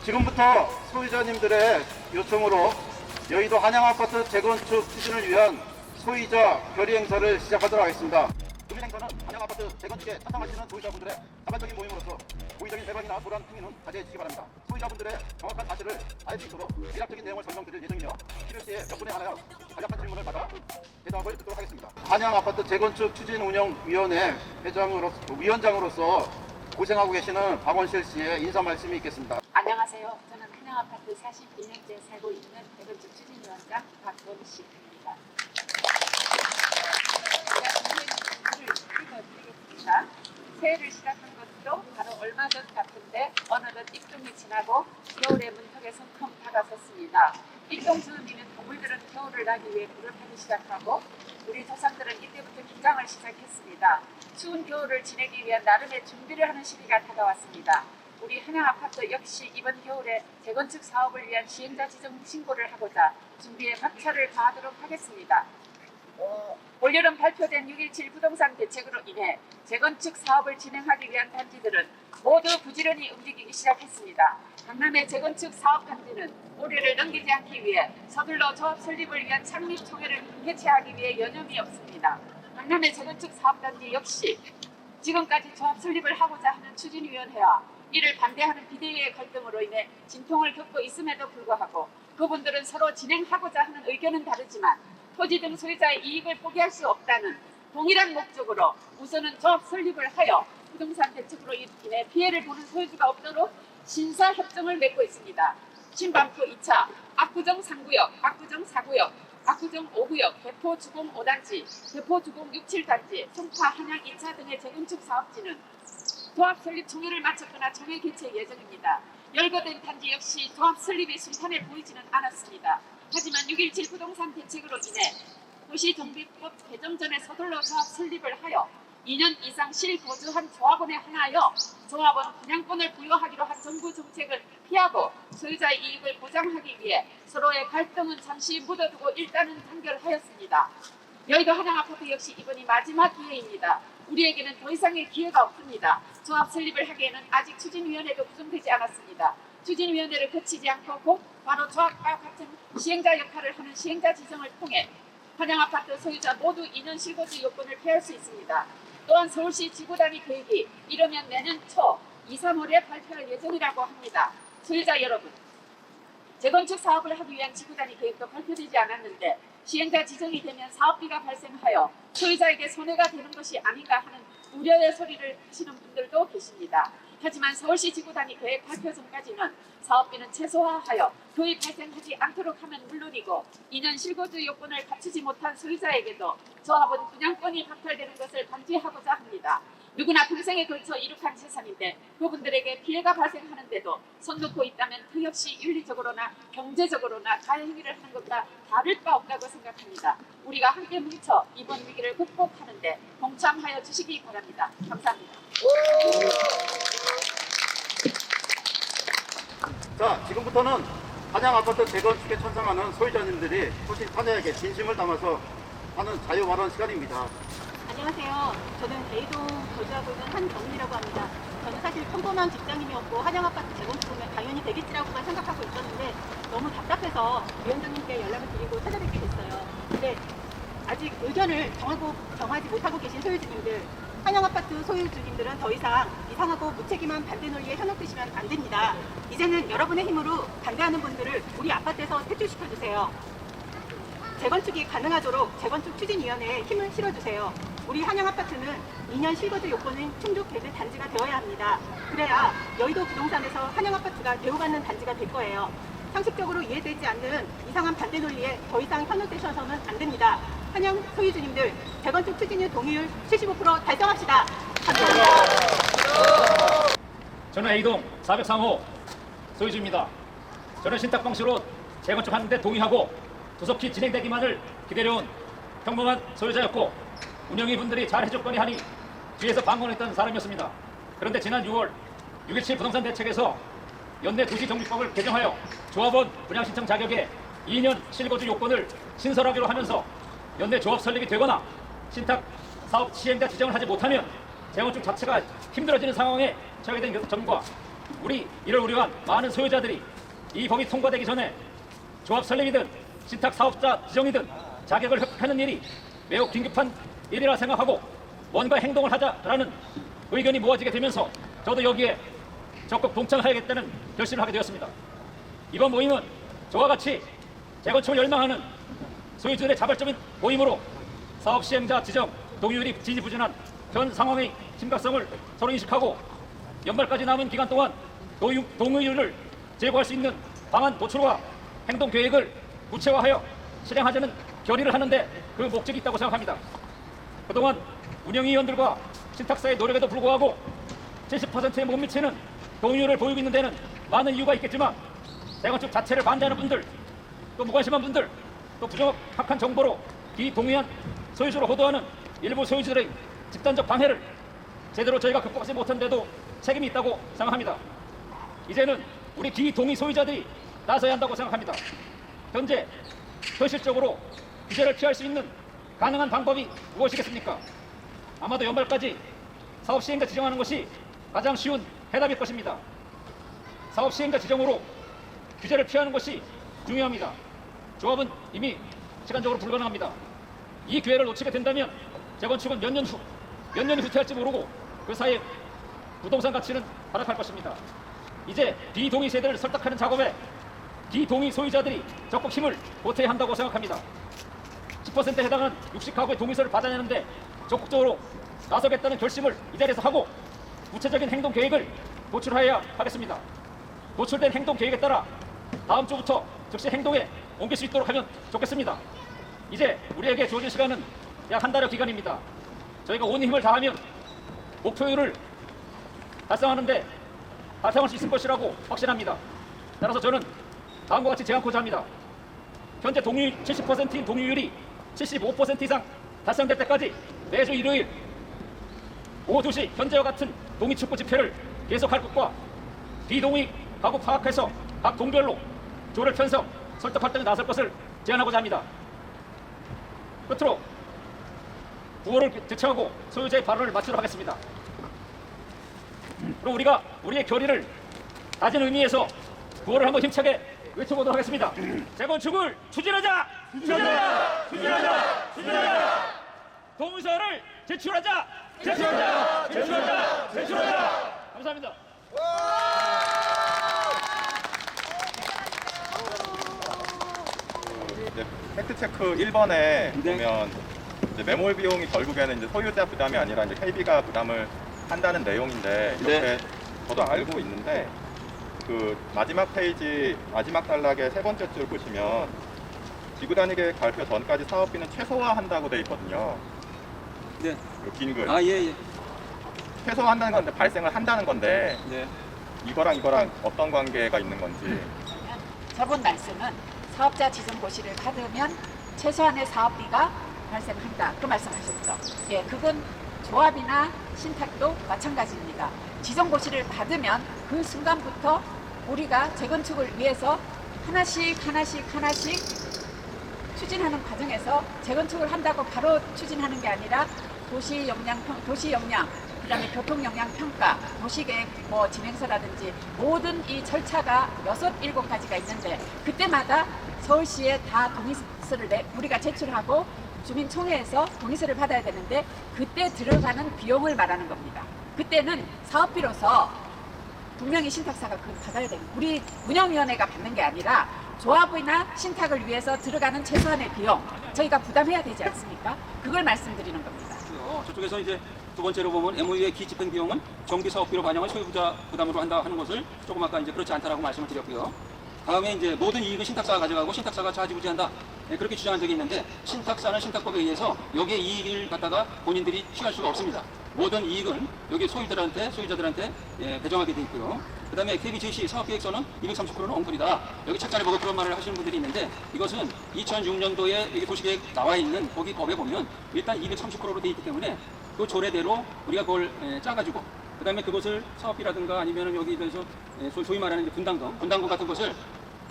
지금부터 소유자님들의 요청으로 여의도 한양아파트 재건축 추진을 위한 소유자 결의 행사를 시작하도록 하겠습니다. 금일 행사는 한양아파트 재건축에 찬성하시는 소유자분들의 자발적인 모임으로서 고의적인 배반이나 불안 행위는 자제해 주시기 바랍니다. 소유자분들의 정확한 사실을 알 수 있도록 의학적인 내용을 설명드릴 예정이며 필요시에 몇 분에 하나여 간략한 질문을 받아 대답을 듣도록 하겠습니다. 한양아파트 재건축 추진운영위원회 위원장으로서 고생하고 계시는 박원실 씨의 인사 말씀이 있겠습니다. 안녕하세요. 저는 한양아파트 42년째 살고 있는 재건축 추진위원장 박원실입니다. 읽어드리겠습니다. 새해를 시작한 것도 바로 얼마 전 같은데 어느덧 입冬이 지나고 겨울의 문턱에 성큼 다가섰습니다. 입동 즈음이면 동물들은 겨울을 나기 위해 불을 펴기 시작하고 우리 조상들은 이때부터 기장을 시작했습니다. 추운 겨울을 지내기 위한 나름의 준비를 하는 시기가 다가왔습니다. 우리 한양아파트 역시 이번 겨울에 재건축 사업을 위한 시행자 지정 신고를 하고자 준비에 박차를 가하도록 하겠습니다. 올여름 발표된 6.17 부동산 대책으로 인해 재건축 사업을 진행하기 위한 단지들은 모두 부지런히 움직이기 시작했습니다. 강남의 재건축 사업 단지는 올해를 넘기지 않기 위해 서둘러 조합 설립을 위한 창립총회를 개최하기 위해 여념이 없습니다. 강남의 재건축 사업 단지 역시 지금까지 조합 설립을 하고자 하는 추진위원회와 이를 반대하는 비대위의 갈등으로 인해 진통을 겪고 있음에도 불구하고 그분들은 서로 진행하고자 하는 의견은 다르지만 토지 등 소유자의 이익을 포기할 수 없다는 동일한 목적으로 우선은 조합 설립을 하여 부동산 대책으로 인해 피해를 보는 소유주가 없도록 신사협정을 맺고 있습니다. 신반포 2차, 압구정 3구역, 압구정 4구역, 압구정 5구역, 대포 주공 5단지, 대포 주공 6, 7단지, 송파 한양 2차 등의 재건축 사업지는 조합 설립 총회를 마쳤거나 총회 개최 예정입니다. 열거된 단지 역시 조합 설립이 순탄해 보이지는 않았습니다. 하지만 6.17 부동산 대책으로 인해 도시정비법 개정 전에 서둘러 조합 설립을 하여 2년 이상 실거주한 조합원에 한하여 조합원 분양권을 부여하기로 한 정부 정책을 피하고 소유자의 이익을 보장하기 위해 서로의 갈등은 잠시 묻어두고 일단은 단결하였습니다. 여의도 한양아파트 역시 이번이 마지막 기회입니다. 우리에게는 더 이상의 기회가 없습니다. 조합 설립을 하기에는 아직 추진위원회도 구성되지 않았습니다. 추진위원회를 거치지 않고 곧 바로 조합과 같은 시행자 역할을 하는 시행자 지정을 통해 한양아파트 소유자 모두 2년 실거주 요건을 피할 수 있습니다. 또한 서울시 지구단위 계획이 이르면 내년 초 2, 3월에 발표할 예정이라고 합니다. 소유자 여러분, 재건축 사업을 하기 위한 지구단위 계획도 발표되지 않았는데 시행자 지정이 되면 사업비가 발생하여 소유자에게 손해가 되는 것이 아닌가 하는 우려의 소리를 하시는 분들도 계십니다. 하지만 서울시 지구단위 계획 발표 전까지는 사업비는 최소화하여 도입 발생하지 않도록 하면 물론이고 2년 실거주 요건을 갖추지 못한 소유자에게도 조합은 분양권이 박탈되는 것을 방지하고자 합니다. 누구나 평생에 걸쳐 이룩한 재산인데 그분들에게 피해가 발생하는데도 손 놓고 있다면 그 역시 윤리적으로나 경제적으로나 가해행위를 하는 것과 다를 바 없다고 생각합니다. 우리가 함께 뭉쳐 이번 위기를 극복하는데 동참하여 주시기 바랍니다. 감사합니다. 자, 지금부터는 한양아파트 재건축에 찬성하는 소유자님들이 소신 타자에게 진심을 담아서 하는 자유 발언 시간입니다. 안녕하세요. 저는 대이동 거주하고 있는 한경민이라고 합니다. 저는 사실 평범한 직장인이었고 한양아파트 재건축하면 당연히 되겠지라고만 생각하고 있었는데 너무 답답해서 위원장님께 연락을 드리고 찾아뵙게 됐어요. 근데 아직 의견을 정하지 못하고 계신 소유주님들, 한양아파트 소유주님들은 더 이상 이상하고 무책임한 반대 논리에 현혹되시면 안 됩니다. 이제는 여러분의 힘으로 반대하는 분들을 우리 아파트에서 퇴출시켜주세요. 재건축이 가능하도록 재건축 추진위원회에 힘을 실어주세요. 우리 한양아파트는 2년 실거주 요건은 충족되는 단지가 되어야 합니다. 그래야 여의도 부동산에서 한양아파트가 대우받는 단지가 될 거예요. 상식적으로 이해되지 않는 이상한 반대 논리에 더 이상 현혹되셔서는 안 됩니다. 한양 소유주님들, 재건축 추진위 동의율 75% 달성합시다. 감사합니다. 저는 A동 403호 소유주입니다. 저는 신탁 방식으로 재건축하는데 동의하고 조속히 진행되기만을 기다려온 평범한 소유자였고 운영위 분들이 잘 해줬거니 하니 뒤에서 방문했던 사람이었습니다. 그런데 지난 6월 6.17 부동산 대책에서 연내 도시정비법을 개정하여 조합원 분양신청 자격에 2년 실거주 요건을 신설하기로 하면서 연내 조합 설립이 되거나 신탁 사업 시행자 지정을 하지 못하면 재건축 자체가 힘들어지는 상황에 처하게 된 점과 이를 우려한 많은 소유자들이 이 법이 통과되기 전에 조합 설립이든 신탁 사업자 지정이든 자격을 획득하는 일이 매우 긴급한 일이라 생각하고 뭔가 행동을 하자라는 의견이 모아지게 되면서 저도 여기에 적극 동참하겠다는 결심을 하게 되었습니다. 이번 모임은 저와 같이 재건축을 열망하는 소유주들의 자발적인 모임으로 사업 시행자 지정 동의율이 지지부진한 현 상황의 심각성을 서로 인식하고 연말까지 남은 기간 동안 동의율을 제고할 수 있는 방안 도출과 행동 계획을 구체화하여 실행하자는 결의를 하는데 그 목적이 있다고 생각합니다. 그동안 운영위원들과 신탁사의 노력에도 불구하고 70%에 못 미치는 동의율을 보이고 있는 데는 많은 이유가 있겠지만 재건축 자체를 반대하는 분들, 또 무관심한 분들, 또 부정확한 정보로 비동의한 소유주를 호도하는 일부 소유주들의 집단적 방해를 제대로 저희가 극복하지 못한 데도 책임이 있다고 생각합니다. 이제는 우리 비동의 소유자들이 나서야 한다고 생각합니다. 현실적으로 규제를 피할 수 있는 가능한 방법이 무엇이겠습니까? 아마도 연말까지 사업 시행자 지정하는 것이 가장 쉬운 해답일 것입니다. 사업 시행자 지정으로 규제를 피하는 것이 중요합니다. 조합은 이미 시간적으로 불가능합니다. 이 기회를 놓치게 된다면 재건축은 몇 년이 후퇴할지 모르고 그 사이에 부동산 가치는 하락할 것입니다. 이제 비동의 세대를 설득하는 작업에 비동의 소유자들이 적극 힘을 보태야 한다고 생각합니다. 10%에 해당하는 60가구의 동의서를 받아내는데 적극적으로 나서겠다는 결심을 이 자리에서 하고 구체적인 행동 계획을 도출해야 하겠습니다. 도출된 행동 계획에 따라 다음 주부터 즉시 행동에 옮길 수 있도록 하면 좋겠습니다. 이제 우리에게 주어진 시간은 약 한 달여 기간입니다. 저희가 온 힘을 다하면 목표율을 달성할 수 있을 것이라고 확신합니다. 따라서 저는 다음과 같이 제안코자 합니다. 현재 70%인 동의율이 75% 이상 달성될 때까지 매주 일요일 오후 2시 현재와 같은 동의 촉구 집회를 계속할 것과 비동의 가구 파악해서 각 동별로 조를 편성, 설득 활동에 나설 것을 제안하고자 합니다. 끝으로 구호를 대처하고 소유자의 발언을 마치도록 하겠습니다. 그럼 우리가 우리의 결의를 낮은 의미에서 구호를 한번 힘차게 외쳐보도록 하겠습니다. 재건축을 추진하자! 추진하자! 추진하자! 추진하자! 동의서를 제출하자! 제출하자! 제출하자! 제출하자! 감사합니다. 이제 팩트체크 1번에 보면 이제 매몰 비용이 결국에는 이제 소유자 부담이 아니라 이제 KB가 부담을 한다는 내용인데 이렇게 저도 알고 있는데 그 마지막 페이지 마지막 단락의 세 번째 줄 보시면 지구단위 계획 발표 전까지 사업비는 최소화한다고 돼 있거든요. 네. 긴 글. 예. 최소화한다는 건데 발생을 한다는 건데 네. 이거랑 어떤 관계가 있는 건지. 저번 말씀은 사업자 지정 고시를 받으면 최소한의 사업비가 발생한다. 그 말씀하셨죠. 예, 그건 조합이나 신탁도 마찬가지입니다. 지정 고시를 받으면 그 순간부터 우리가 재건축을 위해서 하나씩 추진하는 과정에서 재건축을 한다고 바로 추진하는 게 아니라 도시 역량, 그다음에 교통 역량 평가, 도시계획 진행서라든지 모든 이 절차가 6, 7가지가 있는데 그때마다 서울시에 다 동의서를 우리가 제출하고 주민총회에서 동의서를 받아야 되는데 그때 들어가는 비용을 말하는 겁니다. 그때는 사업비로서 분명히 신탁사가 그걸 받아야 됩니다. 우리 운영위원회가 받는 게 아니라 조합이나 신탁을 위해서 들어가는 최소한의 비용 저희가 부담해야 되지 않습니까? 그걸 말씀드리는 겁니다. 저쪽에서 이제 두 번째로 보면 MOU의 기집행 비용은 정기 사업비로 반영을 소유자 부담으로 한다 하는 것을 조금 아까 이제 그렇지 않다라고 말씀을 드렸고요. 다음에 이제 모든 이익은 신탁사가 가져가고 신탁사가 좌지우지한다. 네, 그렇게 주장한 적이 있는데 신탁사는 신탁법에 의해서 여기에 이익을 갖다가 본인들이 취할 수가 없습니다. 모든 이익은 여기 소유자들한테 배정하게 돼 있고요. 그 다음에 KBJC 사업계획서는 230%는 엉터리다. 여기 책자를 보고 그런 말을 하시는 분들이 있는데 이것은 2006년도에 여기 도시계획 나와 있는 거기 법에 보면 일단 230%로 돼 있기 때문에 그 조례대로 우리가 그걸 짜가지고 그 다음에 그것을 사업비라든가 아니면 여기 대해서 소위 말하는 분담금 같은 것을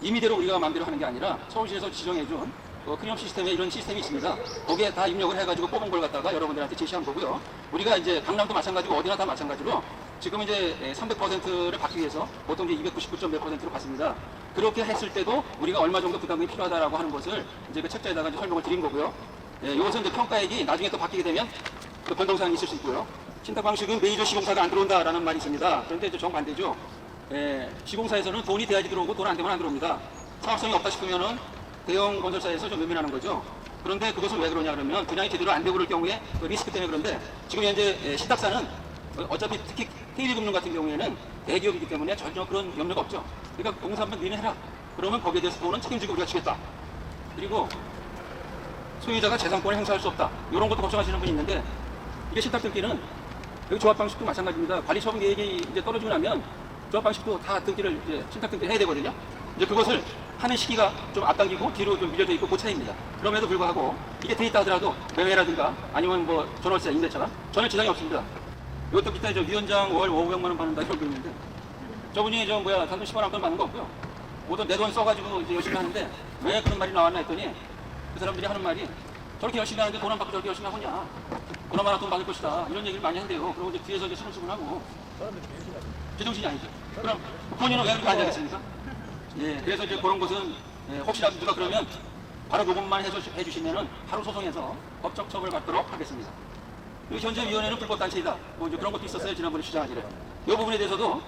임의대로 우리가 마음대로 하는 게 아니라 서울시에서 지정해준 클린업 시스템에 이런 시스템이 있습니다. 거기에 다 입력을 해가지고 뽑은 걸 갖다가 여러분들한테 제시한 거고요. 우리가 이제 강남도 마찬가지고 어디나 다 마찬가지로 지금 이제 300%를 받기 위해서 보통 이제 299점 몇 %로 받습니다. 그렇게 했을 때도 우리가 얼마 정도 부담이 필요하다라고 하는 것을 이제 그 책자에다가 이제 설명을 드린 거고요. 이것은 이제 평가액이 나중에 또 바뀌게 되면 또 변동사항이 있을 수 있고요. 신탁 방식은 메이저 시공사가 안 들어온다라는 말이 있습니다. 그런데 이제 정반대죠. 시공사에서는 돈이 돼야지 들어오고 돈 안 되면 안 들어옵니다. 사업성이 없다 싶으면은 대형 건설사에서 좀 외면하는 거죠. 그런데 그것은 왜 그러냐 그러면 분양이 제대로 안 되고 그럴 경우에 그 리스크 때문에 그런데 지금 현재 신탁사는 어차피 특히 KB금융 같은 경우에는 대기업이기 때문에 전혀 그런 염려가 없죠. 그러니까 공사 한번 너희는 해라. 그러면 거기에 대해서 돈은 책임지고 우리가 지겠다. 그리고 소유자가 재산권을 행사할 수 없다. 이런 것도 걱정하시는 분이 있는데 이게 신탁등기는 여기 조합 방식도 마찬가지입니다. 관리 처분 계획이 이제 떨어지고 나면 조합 방식도 다 등기를 이제 신탁등기를 해야 되거든요. 이제 그것을 하는 시기가 좀 앞당기고 뒤로 좀 밀려져 있고 그 차이입니다. 그럼에도 불구하고 이게 돼 있다 하더라도 매매라든가 아니면 뭐 전월세, 임대차가 전혀 지장이 없습니다. 이것도 기타 위원장 월 500만 원 받는다 이러고 있는데 저분이 단돈 10원 한 건 받는 거 없고요. 모두 내 돈 써가지고 이제 열심히 하는데 왜 그런 말이 나왔나 했더니 그 사람들이 하는 말이 저렇게 열심히 하는데 돈 안 받고 저렇게 열심히 하겠냐. 그나마나 돈 받을 것이다. 이런 얘기를 많이 한대요. 그리고 이제 뒤에서 이제 수근수근하고 제정신이 아니죠. 그럼 본인은 왜 그렇게 안 되겠습니까? 그래서 이제 그런 것은 혹시라도 누가 그러면 바로 그것만 해주시면은 바로 소송해서 법적 처벌 받도록 하겠습니다. 현재 위원회는 불법단체이다. 뭐 이제 그런 것도 있었어요. 지난번에 주장하기를. 이 부분에 대해서도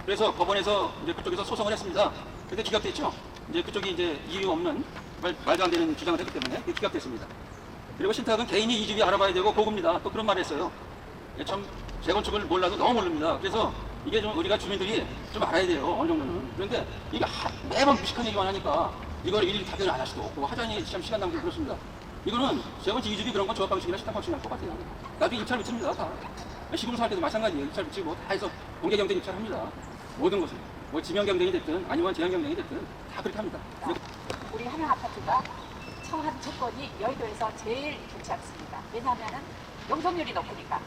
그래서 법원에서 이제 그쪽에서 소송을 했습니다. 근데 기각됐죠. 이제 그쪽이 이제 이유 없는 말도 안 되는 주장을 했기 때문에 기각됐습니다. 그리고 신탁은 개인이 이 집이 알아봐야 되고 보고입니다. 또 그런 말을 했어요. 참 재건축을 몰라도 너무 모릅니다. 그래서 이게 좀 우리가 주민들이 좀 알아야 돼요. 어느 정도는. 그런데 이게 매번 무식한 얘기만 하니까 이걸 일일이 답변을 안 할 수도 없고 하자니 참 시간 낭비고 그렇습니다. 이거는 재건축 이주비 그런 건 조합 방식이나 신탁 방식이랑 똑같아요. 나중에 입찰 미칩니다. 다. 시공사 할 때도 마찬가지예요. 입찰 미치고 다 해서 공개 경쟁 입찰합니다. 모든 것은 뭐 지명 경쟁이 됐든 아니면 제한 경쟁이 됐든 다 그렇게 합니다. 우리 하나 아파트가 처한 조건이 여의도에서 제일 좋지 않습니다. 왜냐하면 용적률이 높으니까.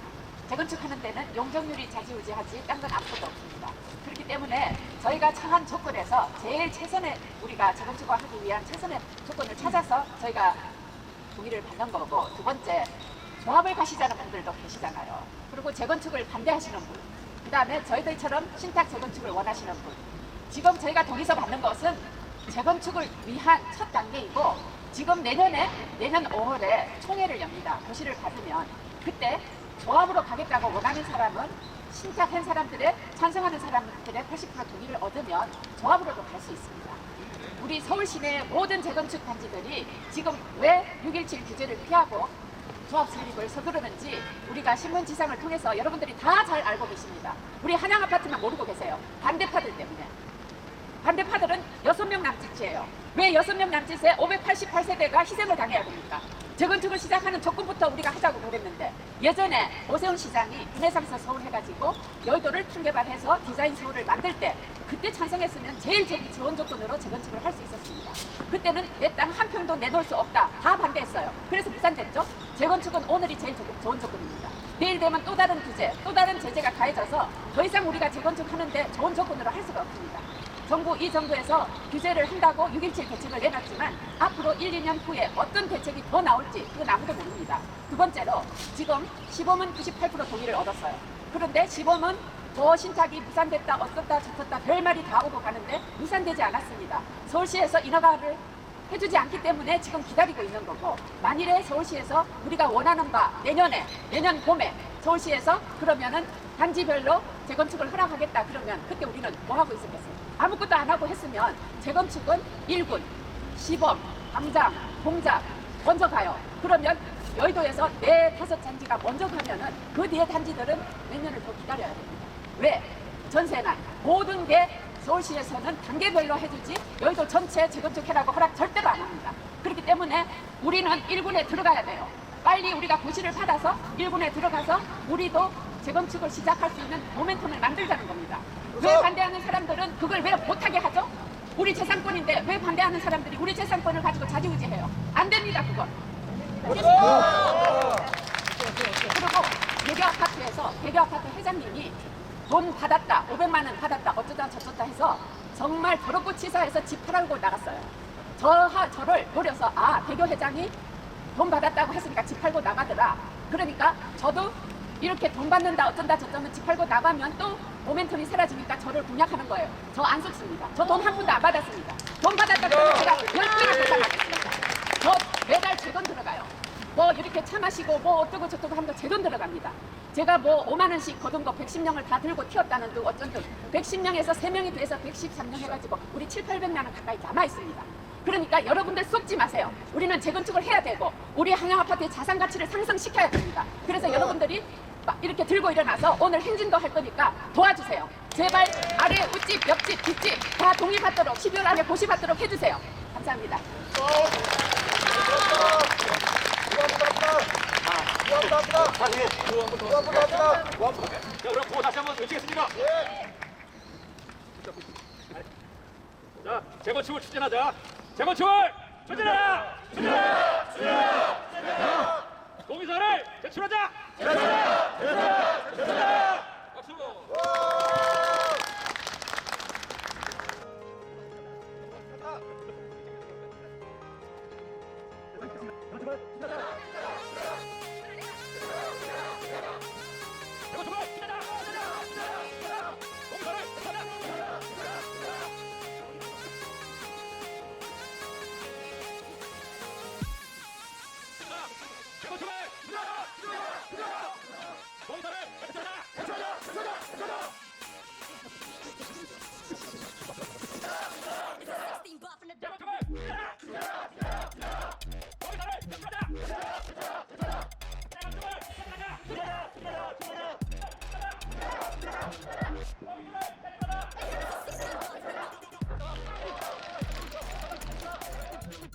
재건축하는 데는 용적률이 좌지우지하지 딴 건 아무것도 없습니다. 그렇기 때문에 저희가 처한 조건에서 제일 최선의 우리가 재건축을 하기 위한 최선의 조건을 찾아서 저희가 동의를 받는 거고 두 번째 조합을 가시자는 분들도 계시잖아요. 그리고 재건축을 반대하시는 분 그 다음에 저희들처럼 신탁 재건축을 원하시는 분 지금 저희가 동의서 받는 것은 재건축을 위한 첫 단계이고 지금 내년 5월에 총회를 엽니다. 고시를 받으면 그때 조합으로 가겠다고 원하는 사람은 신탁한 사람들의 찬성하는 사람들의 80% 동의를 얻으면 조합으로도 갈 수 있습니다. 우리 서울 시내 모든 재건축 단지들이 지금 왜 6.17 규제를 피하고 조합 설립을 서두르는지 우리가 신문지상을 통해서 여러분들이 다 잘 알고 계십니다. 우리 한양 아파트만 모르고 계세요. 반대파들 때문에. 반대파들은 6명 남짓이에요. 왜 6명 남짓에 588세대가 희생을 당해야 됩니까? 재건축을 시작하는 조건부터 우리가 하자고 그랬는데 예전에 오세훈 시장이 르네상스 서울 해가지고 여의도를 통개발해서 디자인 서울을 만들 때 그때 찬성했으면 제일 좋은 조건으로 재건축을 할 수 있었습니다. 그때는 내 땅 한 평도 내놓을 수 없다. 다 반대했어요. 그래서 무산됐죠. 재건축은 오늘이 제일 좋은 조건입니다. 내일 되면 또 다른 규제, 또 다른 제재가 가해져서 더 이상 우리가 재건축하는데 좋은 조건으로 할 수가 없습니다. 이 정부에서 규제를 한다고 6.17 대책을 내놨지만 앞으로 1, 2년 후에 어떤 대책이 더 나올지 그건 아무도 모릅니다. 두 번째로 지금 시범은 98% 동의를 얻었어요. 그런데 시범은 더 신탁이 무산됐다 어떻다 저떻다 별말이 다 오고 가는데 무산되지 않았습니다. 서울시에서 인허가를 해주지 않기 때문에 지금 기다리고 있는 거고 만일에 서울시에서 우리가 원하는 바 내년 봄에 서울시에서 그러면은 단지별로 재건축을 허락하겠다 그러면 그때 우리는 뭐 하고 있었겠어요? 아무것도 안 하고 했으면 재건축은 1군, 시범, 당장, 공작 먼저 가요. 그러면 여의도에서 4-5 단지가 먼저 가면은 그 뒤에 단지들은 몇 년을 더 기다려야 됩니다. 왜? 전세나 모든 게 서울시에서는 단계별로 해주지 여의도 전체 재건축해라고 허락 절대로 안 합니다. 그렇기 때문에 우리는 1군에 들어가야 돼요. 빨리 우리가 고시를 받아서 1군에 들어가서 우리도 재건축을 시작할 수 있는 모멘텀을 만들자는 겁니다. 왜 반대하는 사람들은 그걸 왜 못하게 하죠? 우리 재산권인데 왜 반대하는 사람들이 우리 재산권을 가지고 좌지우지해요? 안 됩니다, 그건. 그리고 대교 아파트 회장님이 돈 받았다, 500만 원 받았다, 어쩌다 저쩌다 해서 정말 더럽고 치사해서 집 팔아고 나갔어요. 저를 노려서 대교 회장이 돈 받았다고 했으니까 집 팔고 나가더라. 그러니까 저도 이렇게 돈 받는다 어쩐다 저쩌면 집 팔고 나가면 또 모멘텀이 사라지니까 저를 공략하는 거예요. 저 안 속습니다. 저 돈 한 푼도 안 받았습니다. 돈 받았다면 제가 10배를 보상하겠습니다. 저 매달 제 돈 들어가요. 뭐 이렇게 차 마시고 뭐 어쩌고 저쩌고 하면 제 돈 들어갑니다. 제가 뭐 5만 원씩 거둔 거 110명을 다 들고 튀었다는 둥 어쩐 둥 110명에서 3명이 돼서 113명 해가지고 우리 700~800만 원 가까이 남아 있습니다. 그러니까 여러분들 속지 마세요. 우리는 재건축을 해야 되고 우리 한양아파트의 자산 가치를 상승시켜야 됩니다. 그래서 여러분들이 막 이렇게 들고 일어나서 오늘 행진도 할 거니까 도와주세요. 제발 아래 웃집, 옆집, 뒷집 다 동의받도록 12월 안에 고시받도록 해주세요. 감사합니다. 자, 그럼 구호 다시 한번 외치겠습니다. 자, 재건축을 추진하자. 재건축을 추진하라! 추진하라! 추진하라! 동의서를 제출하자! 박수!